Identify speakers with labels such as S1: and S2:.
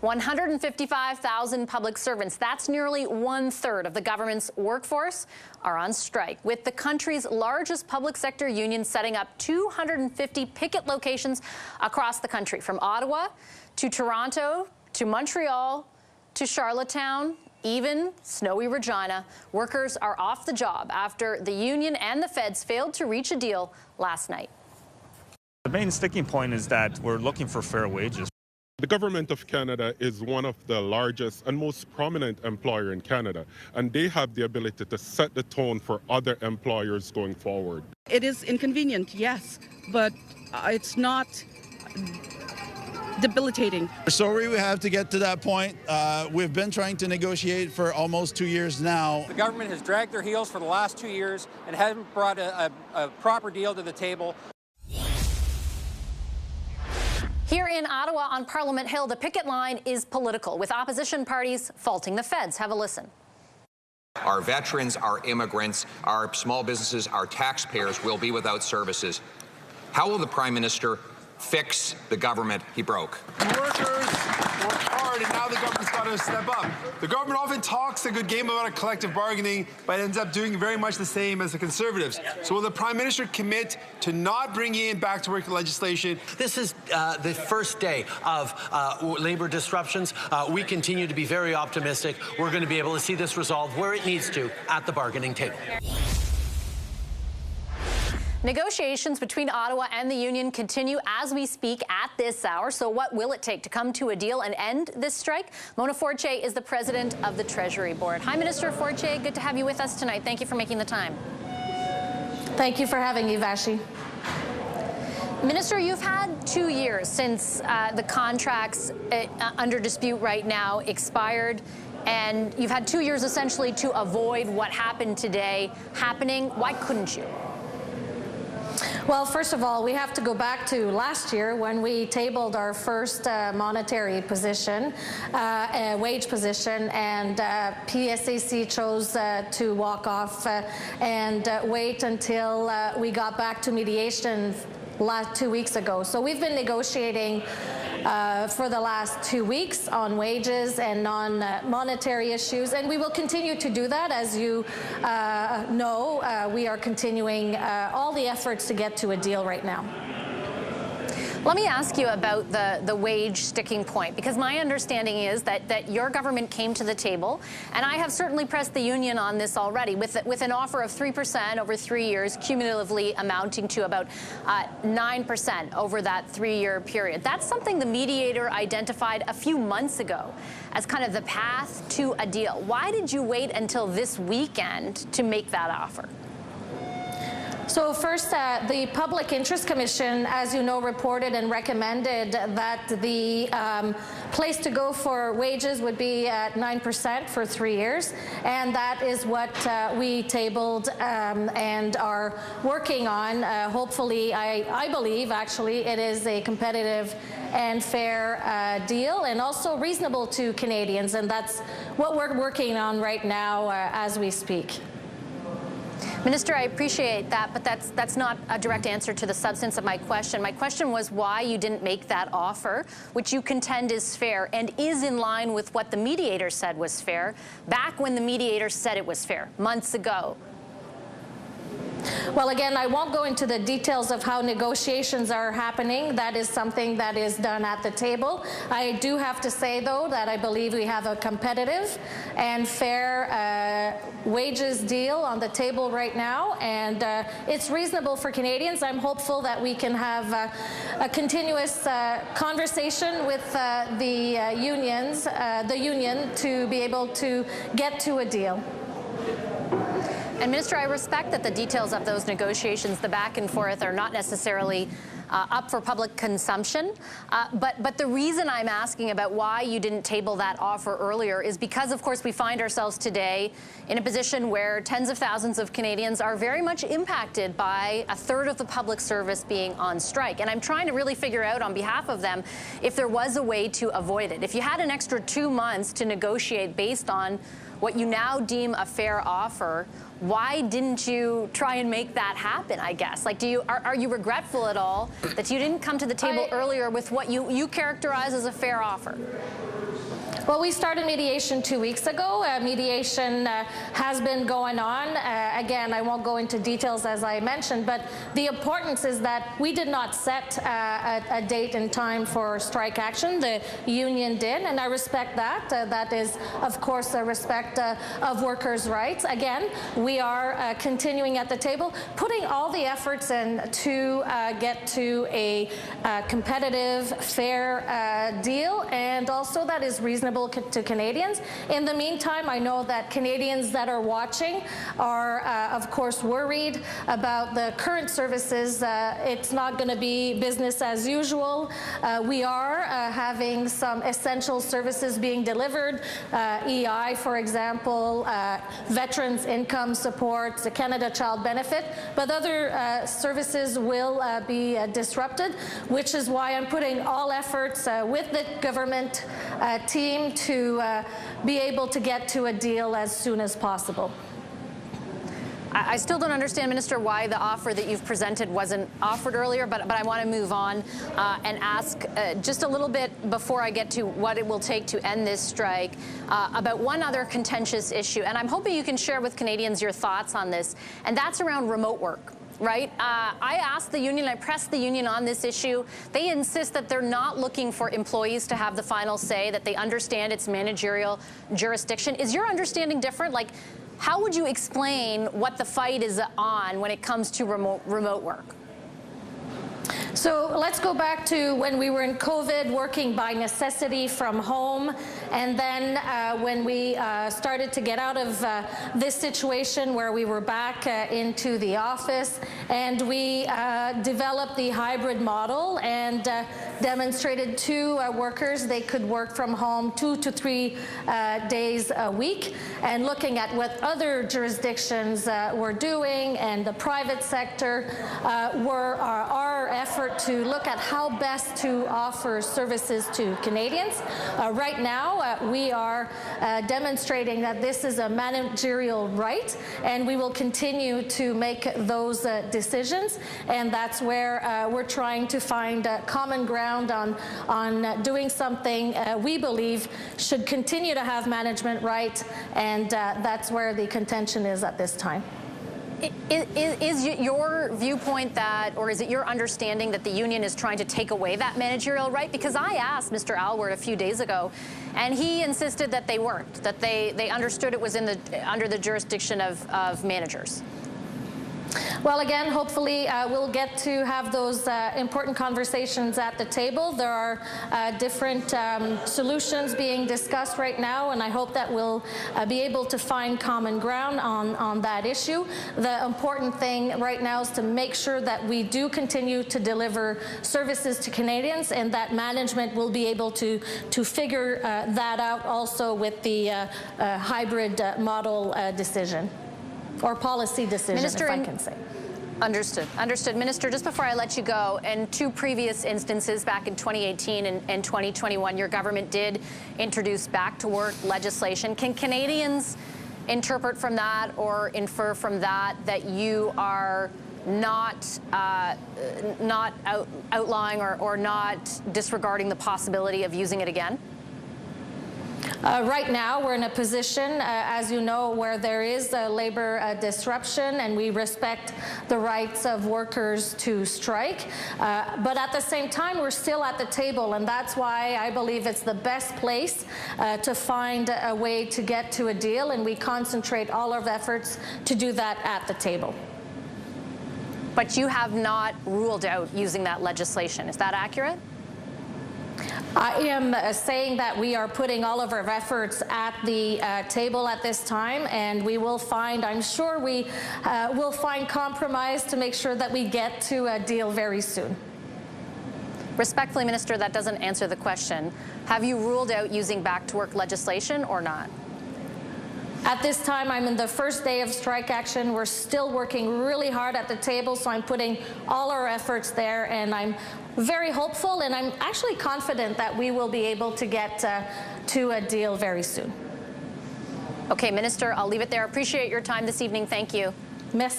S1: 155,000 public servants, that's nearly 1/3 of the government's workforce, are on strike, with the country's largest public sector union setting up 250 picket locations across the country, from Ottawa to Toronto to Montreal to Charlottetown, even snowy Regina. Workers are off the job after the union and the feds failed to reach a deal last night.
S2: The main sticking point is that we're looking for fair wages.
S3: The Government of Canada is one of the largest and most prominent employer in Canada, and they have the ability to set the tone for other employers going forward.
S4: It is inconvenient, yes, but it's not debilitating.
S5: Sorry we have to get to that point. We've been trying to negotiate for almost 2 years now.
S6: The government has dragged their heels for the last 2 years and hasn't brought a proper deal to the table.
S1: Here in Ottawa on Parliament Hill, the picket line is political, with opposition parties faulting the feds. Have a listen.
S7: Our veterans, our immigrants, our small businesses, our taxpayers will be without services. How will the Prime Minister fix the government he broke?
S8: Workers work hard, and now the government's got to step up. The government often talks a good game about collective bargaining, but ends up doing very much the same as the Conservatives. So will the Prime Minister commit to not bringing in back-to-work legislation?
S9: This is the first day of labor disruptions. We continue to be very optimistic. We're going to be able to see this resolved where it needs to, at the bargaining table.
S1: Negotiations between Ottawa and the union continue as we speak at this hour. So what will it take to come to a deal and end this strike? Mona Fortier is the president of the Treasury Board. Hi, Minister Fortier. Good to have you with us tonight. Thank you for making the time.
S10: Thank you for having me, Vassy.
S1: Minister, you've had 2 years since the contracts under dispute right now expired, and you've had 2 years essentially to avoid what happened today happening. Why couldn't you?
S10: Well, first of all, we have to go back to last year when we tabled our first monetary position, wage position, and PSAC chose to walk off and wait until we got back to mediation 2 weeks ago. So we've been negotiating for the last 2 weeks on wages and on monetary issues, and we will continue to do that. As you know, we are continuing all the efforts to get to a deal right now.
S1: Let me ask you about the wage sticking point, because my understanding is that your government came to the table, and I have certainly pressed the union on this already, with an offer of 3% over 3 years, cumulatively amounting to about 9% over that 3-year period. That's something the mediator identified a few months ago as kind of the path to a deal. Why did you wait until this weekend to make that offer?
S10: So first, the Public Interest Commission, as you know, reported and recommended that the place to go for wages would be at 9% for 3 years, and that is what we tabled and are working on. Hopefully, I believe, actually, it is a competitive and fair deal, and also reasonable to Canadians, and that's what we're working on right now as we speak.
S1: Minister, I appreciate that, but that's not a direct answer to the substance of my question. My question was why you didn't make that offer, which you contend is fair and is in line with what the mediator said was fair, back when the mediator said it was fair, months ago.
S10: Well, again, I won't go into the details of how negotiations are happening. That is something that is done at the table. I do have to say, though, that I believe we have a competitive and fair wages deal on the table right now, and it's reasonable for Canadians. I'm hopeful that we can have a continuous conversation with the union to be able to get to a deal.
S1: And Minister, I respect that the details of those negotiations, the back and forth, are not necessarily up for public consumption. But the reason I'm asking about why you didn't table that offer earlier is because, of course, we find ourselves today in a position where tens of thousands of Canadians are very much impacted by 1/3 of the public service being on strike. And I'm trying to really figure out on behalf of them if there was a way to avoid it. If you had an extra 2 months to negotiate based on what you now deem a fair offer, why didn't you try and make that happen, I guess? Like, are you regretful at all that you didn't come to the table earlier with what you characterize as a fair offer?
S10: Well, we started mediation 2 weeks ago. Mediation has been going on. Again, I won't go into details as I mentioned, but the importance is that we did not set a date and time for strike action. The union did, and I respect that. That is, of course, a respect of workers' rights. Again, we are continuing at the table, putting all the efforts in to get to a competitive, fair deal, and also that is reasonable to Canadians. In the meantime, I know that Canadians that are watching are, of course, worried about the current services. It's not going to be business as usual. We are having some essential services being delivered, EI, for example, veterans income support, the Canada Child Benefit, but other services will be disrupted, which is why I'm putting all efforts with the government team to be able to get to a deal as soon as possible.
S1: I still don't understand, Minister, why the offer that you've presented wasn't offered earlier, but I want to move on and ask just a little bit before I get to what it will take to end this strike about one other contentious issue, and I'm hoping you can share with Canadians your thoughts on this, and that's around remote work. Right? I asked the union, I pressed the union on this issue. They insist that they're not looking for employees to have the final say, that they understand its managerial jurisdiction. Is your understanding different? Like, how would you explain what the fight is on when it comes to remote work?
S10: So let's go back to when we were in COVID, working by necessity from home, and then when we started to get out of this situation where we were back into the office, and we developed the hybrid model and demonstrated to workers they could work from home 2 to 3 days a week, and looking at what other jurisdictions were doing and the private sector were our effort to look at how best to offer services to Canadians. Right now, we are demonstrating that this is a managerial right, and we will continue to make those decisions, and that's where we're trying to find common ground on doing something we believe should continue to have management right, and that's where the contention is at this time.
S1: Is your viewpoint that, or is it your understanding that the union is trying to take away that managerial right? Because I asked Mr. Alward a few days ago, and he insisted that they weren't, that they understood it was under the jurisdiction of managers.
S10: Well, again, hopefully we'll get to have those important conversations at the table. There are different solutions being discussed right now, and I hope that we'll be able to find common ground on that issue. The important thing right now is to make sure that we do continue to deliver services to Canadians, and that management will be able to figure that out also with the hybrid model decision. Or policy decision,
S1: Minister,
S10: if I can say.
S1: Understood. Understood. Minister, just before I let you go, in 2 previous instances back in 2018 and 2021, your government did introduce back-to-work legislation. Can Canadians interpret from that or infer from that that you are not outlawing or not disregarding the possibility of using it again?
S10: Right now, we're in a position, as you know, where there is a labor disruption, and we respect the rights of workers to strike. But at the same time, we're still at the table, and that's why I believe it's the best place to find a way to get to a deal, and we concentrate all our efforts to do that at the table.
S1: But you have not ruled out using that legislation. Is that accurate?
S10: I am saying that we are putting all of our efforts at the table at this time, and we will find, I'm sure we will find compromise to make sure that we get to a deal very soon.
S1: Respectfully, Minister, that doesn't answer the question. Have you ruled out using back-to-work legislation or not?
S10: At this time, I'm in the first day of strike action. We're still working really hard at the table, so I'm putting all our efforts there, and I'm very hopeful, and I'm actually confident that we will be able to get to a deal very soon.
S1: Okay, Minister, I'll leave it there. Appreciate your time this evening. Thank you.
S10: Merci.